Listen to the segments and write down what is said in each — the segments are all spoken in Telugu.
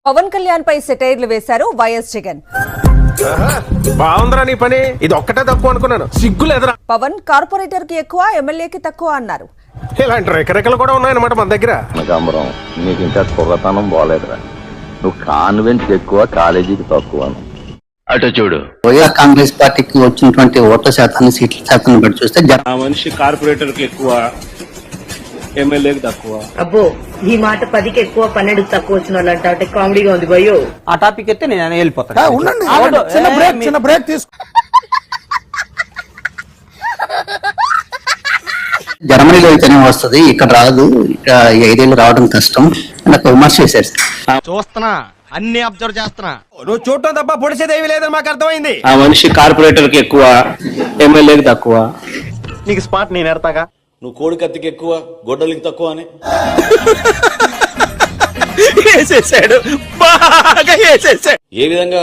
పవన్ కళ్యాణ్ పై సెటైర్లు వేశారు వైఎస్ జగన్. బాగుందిరా నీ పని, ఇది ఒక్కటే తక్కువ అనుకున్నాను. సిగ్గులేదురా. పవన్ కార్పొరేటర్ కి ఎక్కువ, ఎమ్మెల్యేకి తక్కువ అన్నారు. ఇలాంటి రెకరెకలు కూడా ఉన్నాయన్నమాట మన దగ్గర. నగాంబరం, నీకు ఇంకా కుర్రతనం పోలేదురా. నువ్వు కాన్వెంట్ ఎక్కువ, కాలేజీకి తక్కువ. అటు చూడు, వైఎస్ఆర్ కాంగ్రెస్ పార్టీకి వచ్చినటువంటి ఓట్ల శాతాన్ని, సీట్ల శాతాన్ని బట్టి చూస్తే ఆ మనిషి కార్పొరేటర్ కి ఎక్కువ, ఎమ్మెల్యేకి తక్కువ. అబ్బో, ఈ మాట 10కి ఎక్కువ 12కి తక్కువ వచ్చిన వాళ్ళు అంటే కామెడీగా ఉంది భయ్యో. ఆ టాపిక్ అయితే నేను వెళ్ళిపోతాను. చిన్న బ్రేక్ తీసుకో. జర్మనీలో అయితేనే వస్తుంది, ఇక్కడ రాదు, ఇక్కడ 5 ఏళ్ళు రావడం కష్టం అని ఒక విమర్శ చేశారు. చూస్తున్నా, అన్ని అబ్జర్వ్ చేస్తున్నా. నువ్వు చూడటం తప్ప పొడిచేదేవి లేదని మాకు అర్థమైంది. ఆ మనిషి కార్పొరేటర్ కి ఎక్కువ, ఎమ్మెల్యేకి తక్కువ. నీకు స్పాట్ నేను ఎడతాగా. నువ్వు కోడి కత్తికి ఎక్కువ, గొడ్డలికి తక్కువ అని వేసేసాడు, బాగా వేసేసాడు. ఏ విధంగా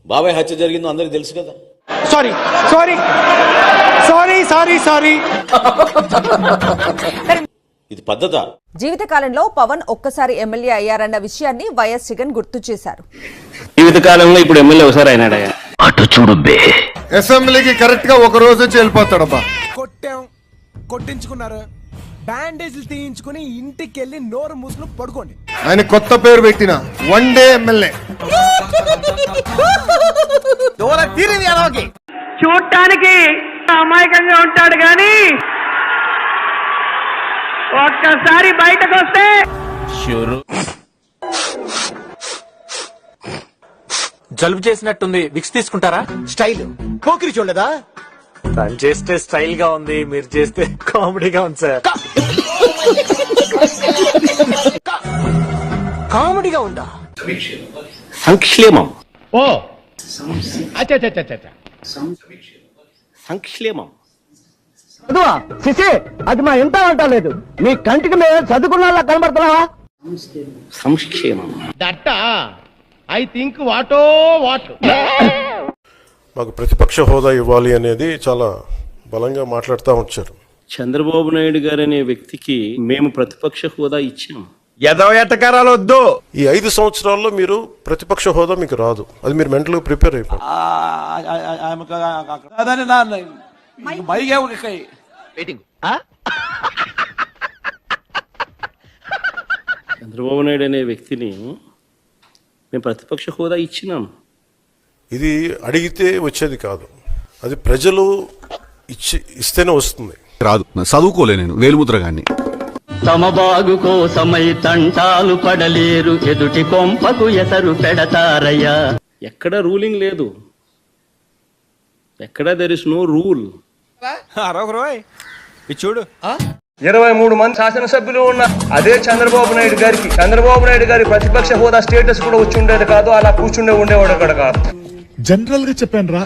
బాబాయ్ హత్య జరిగిందో అందరికి తెలుసు కదా. Sorry sorry sorry sorry sorry. ఇది పద్ధత. జీవితకాలంలో పవన్ ఒక్కసారి ఎమ్మెల్యే అయ్యారన్న విషయాన్ని వైఎస్ జగన్ గుర్తు చేశారు. జీవితకాలంలో ఇప్పుడు ఎమ్మెల్యే ఒకసారి అయినాడయ్యా. అటు చూడు బే. అసెంబ్లీకి కరెక్ట్ గా ఒక రోజు వచ్చి వెళ్ళిపోతాడబ్బా. కొట్టించుకున్నారు, బ్యాండేజ్లు తీయించుకుని ఇంటికి వెళ్ళి నోరు మూసులు పడుకోండి. ఆయన కొత్త పేరు పెట్టిన 1 డే ఎమ్మెల్యే. చూడటానికి అమాయకంగా ఉంటాడు గాని ఒక్కసారి బయటకు వస్తే జలుబు చేసినట్టుంది, విక్స్ తీసుకుంటారా? స్టైల్ పోకిరి చూడలేదా? తను చేస్తే స్టైల్ గా ఉంది, మీరు చేస్తే కామెడీగా ఉంది సార్. కామెడీగా ఉందా? సంక్షేమం, ఓ సంక్షేమం. అది మా ఇంత అంటలేదు, మీ కంటికి మేము చదువుకున్న కనబడుతున్నావా? సంక్షేమం. దట్ట ఐ థింక్ వాటో వాట్. మాకు ప్రతిపక్ష హోదా ఇవ్వాలి అనేది చాలా బలంగా మాట్లాడుతూ వచ్చారు. చంద్రబాబు నాయుడు గారు అనే వ్యక్తికి మేము ప్రతిపక్ష హోదా ఇచ్చాం. ఎదవ ఎట్టకారాలు వద్దు. ఈ 5 సంవత్సరాల్లో మీరు ప్రతిపక్ష హోదా మీకు రాదు, అది మీరు మెంటల్ గా ప్రిపేర్ అయిపోయింది. చంద్రబాబు నాయుడు అనే వ్యక్తిని మేము ప్రతిపక్ష హోదా ఇచ్చినాం. ఇది అడిగితే వచ్చేది కాదు, అది ప్రజలు ఇస్తేనే వస్తుంది. రాదు, చదువుకోలే నేను వేలుముద్రగాన్ని. తమ బాగు కోసమై తంటాలు పడలేరు, ఎదుటి కొంపకు ఎసరు పెడతారయ్యా. ఎక్కడ రూలింగ్ లేదు, ఎక్కడ దెర్ ఇస్ నో రూల్. చూడు, 23 మంది శాసనసభ్యులు ఉన్న అదే చంద్రబాబు నాయుడు గారి ప్రతిపక్ష హోదా స్టేటస్ కూడా వచ్చి ఉండేది కాదు, అలా కూర్చుండే ఉండేవాడు అక్కడ కాదు. జనరల్ గా చెప్పాను రా,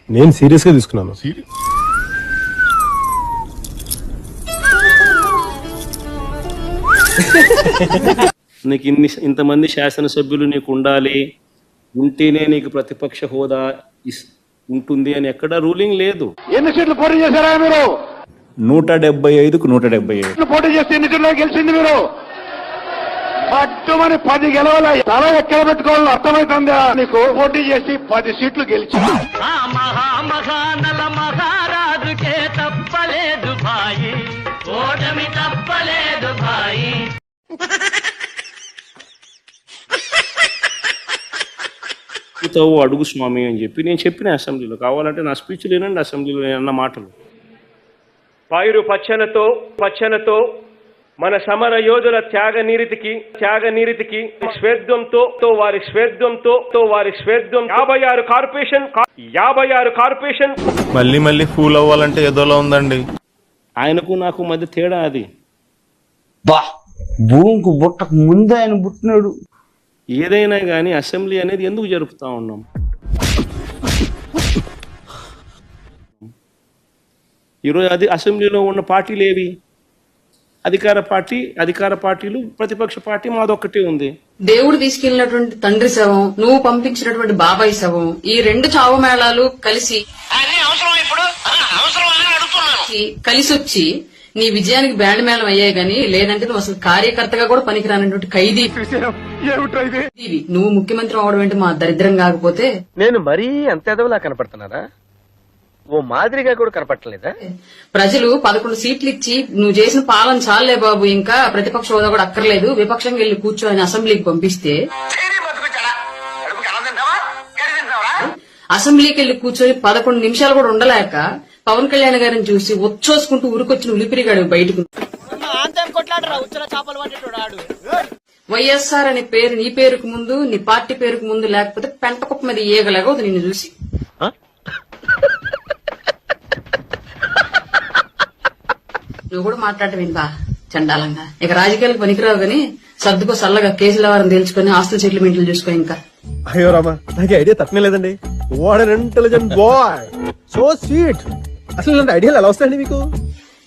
నేను సీరియస్ గా తీసుకున్నాను. నీకు ఇంతమంది శాసనసభ్యులు నీకు ఉండాలి, ఉంటేనే నీకు ప్రతిపక్ష హోదా ఉంటుంది అని ఎక్కడ రూలింగ్ లేదు. ఎన్ని సీట్లు పోటీ చేశారా మీరు? 175కు 175 పోటీ చేస్తే ఎన్ని సీట్లు గెలిచింది మీరు? పట్టుమని 10 గెలవాలి, తల ఎక్కడ పెట్టుకోవాలని అర్థమవుతుందా నీకు? పోటీ చేసి 10 సీట్లు గెలిచి మహానల మహారాజుకే తప్పలేదు భాయి, ఓటమి తప్పలేదు భాయి. అడుగు స్వామి అని చెప్పి నేను చెప్పిన అసెంబ్లీలో. కావాలంటే నా స్పీచ్ లేనండి, అసెంబ్లీలో నేను అన్న మాటలు. పాయురు పచ్చనతో మన సమర యోధుల త్యాగ నీతికి వారి స్వేద్యంతో 56 కార్పొరేషన్ మళ్ళీ ఫూల్ అవ్వాలంటే ఏదోలా ఉందండి. ఆయనకు నాకు మధ్య తేడా అది. భూమికి బుట్టకు ముందే ఆయన పుట్టినాడు. ఏదైనా కానీ అసెంబ్లీ అనేది ఎందుకు జరుపుతా ఉన్నాం? ఈరోజు అది అసెంబ్లీలో ఉన్న పార్టీలు ఏవి? అధికార పార్టీలు, ప్రతిపక్ష పార్టీ మాదొక్కటే ఉంది. దేవుడు తీసుకెళ్లినటువంటి తండ్రి శవం, నువ్వు పంపించినటువంటి బాబాయ్ శవం, ఈ 2 చావు మేళాలు కలిసి వచ్చి నీ విజయానికి బ్యాండ్ మేళం అయ్యాయి గానీ లేదంటే నువ్వు అసలు కార్యకర్తగా కూడా పనికిరానటువంటి ఖైదీ. ఇవి నువ్వు ముఖ్యమంత్రి అవడం ఏంటి మా దరిద్రం కాకపోతే? నేను మరీ అంత ఎదవలా కనపడుతున్నారా? ఓ మాదిరిగా కూడా కనపడలేదా? ప్రజలు 11 సీట్లు ఇచ్చి నువ్వు చేసిన పాలన చాలే బాబు, ఇంకా ప్రతిపక్ష హోదా కూడా అక్కర్లేదు, విపక్షంగా వెళ్లి కూర్చొని అసెంబ్లీకి పంపిస్తే, అసెంబ్లీకి వెళ్లి కూర్చొని 11 నిమిషాలు కూడా ఉండలేక పవన్ కళ్యాణ్ గారిని చూసి వచ్చేసుకుంటూ ఉరికొచ్చిన ఉలిపిరిగాడు బయటకు. వైఎస్ఆర్ అనే పేరు నీ పేరుకు ముందు, నీ పార్టీ పేరుకు ముందు లేకపోతే పెంట కుప్ప మీద ఏగలేగా నిన్ను చూసి. నువ్వు కూడా మాట్లాడటం ఏంటా చండాలంగా? ఇక రాజకీయాలకు పనికిరావు గానీ సర్దుకో సల్లగా కేసుల వారం తేల్చుకొని ఆస్తుల సెటిల్మెంట్లు చూసుకో. ఇంకా అయ్యో రామా, నాకు ఐడియా తక్కువ లేదండి. What an intelligent boy, so sweet. అసలు ఇలాంటి ఐడియాలు ఎలా వస్తాయండి మీకు?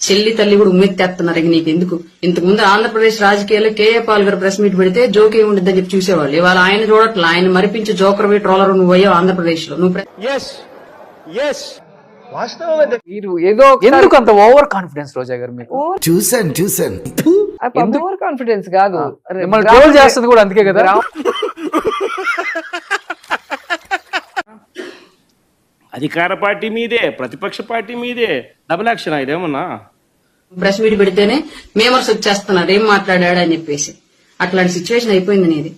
చెల్లి తల్లి కూడా ఉమ్మెత్తేస్తున్నారు. ఇక నీకు ఎందుకు? ఇంతకు ముందు ఆంధ్రప్రదేశ్ రాజకీయాల్లో కేఏ పాల్ గారు ప్రెస్ మీట్ పెడితే జోక్ ఏముంటుందని చెప్పి చూసేవాళ్ళు. ఇవాళ ఆయన చూడట్లా, ఆయన మరిపించి జోకర్ ట్రోలర్ నువ్వు అయ్యావు ఆంధ్రప్రదేశ్ లో. నువ్వు మీరు ఏదో ఎందుకు అంత ఓవర్ కాన్ఫిడెన్స్ రోజా గారు? మీకు చూసాను ఓవర్ కాన్ఫిడెన్స్ కాదు, మిమ్మల్ని ట్రోల్ చేస్తుంది కూడా అందుకే కదా. అధికార పార్టీ మీదే, ప్రతిపక్ష పార్టీ మీదే, డబుల్ యాక్షన్ ఇదేమన్నా? ప్రెస్ మీట్ పెడితేనే మేమర్స్ వచ్చేస్తున్నారు ఏం మాట్లాడాడు అని చెప్పేసి. అట్లాంటి సిచ్యువేషన్ అయిపోయింది నీది.